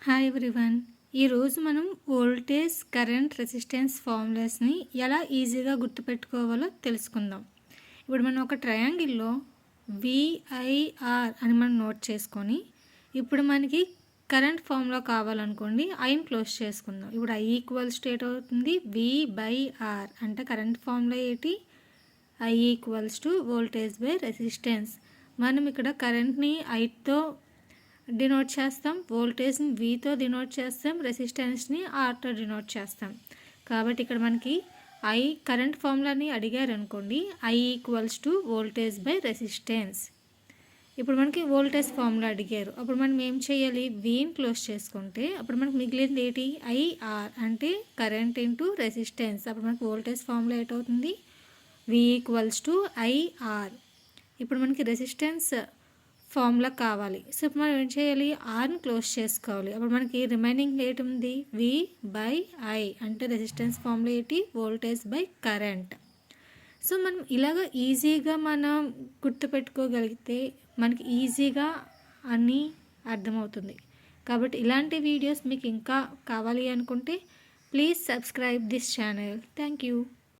Hi everyone. ఈరోజు మనం voltage, current, resistance ఫార్ములాస్ని ఎలా ఈజీగా గుర్తుపెట్టుకోవాలో తెలుసుకుందాం. ఇప్పుడు మనం ఒక ట్రయాంగిల్లో విఐఆర్ అని మనం నోట్ చేసుకొని, ఇప్పుడు మనకి కరెంట్ ఫార్ములా కావాలనుకోండి, ఐని క్లోజ్ చేసుకుందాం. ఇప్పుడు ఐ ఈక్వల్స్ టు అవుతుంది V/R, అంటే కరెంట్ ఫార్ములా ఏంటి? I equals to voltage by resistance. మనం ఇక్కడ కరెంట్ని ఐతో డినోట్ చేస్తాం, వోల్టేజ్ని వీతో డినోట్ చేస్తాం, రెసిస్టెన్స్ని ఆర్తో డినోట్ చేస్తాం. కాబట్టి ఇక్కడ మనకి ఐ కరెంట్ ఫార్ములాని అడిగారు అనుకోండి, I equals to voltage by resistance. ఇప్పుడు మనకి వోల్టేజ్ ఫార్ములా అడిగారు, అప్పుడు మనం ఏం చేయాలి? వీని క్లోజ్ చేసుకుంటే అప్పుడు మనకి మిగిలింది ఏంటి? ఐఆర్, అంటే కరెంట్ ఇంటూ రెసిస్టెన్స్. అప్పుడు మనకి వోల్టేజ్ ఫార్ములా ఏంటవుతుంది? V equals to IR. ఇప్పుడు మనకి రెసిస్టెన్స్ ఫార్ములా కావాలి. సో ఇప్పుడు మనం ఏం చేయాలి? ఆర్ని క్లోజ్ చేసుకోవాలి. అప్పుడు మనకి రిమైనింగ్ ఏంటి ఉంది? V/I, అంటే రెసిస్టెన్స్ ఫార్ములా ఏంటి? Voltage by current. సో మనం ఇలాగ ఈజీగా మనం గుర్తుపెట్టుకోగలిగితే మనకి ఈజీగా అన్నీ అర్థమవుతుంది. కాబట్టి ఇలాంటి వీడియోస్ మీకు ఇంకా కావాలి అనుకుంటే please subscribe this channel. Thank you.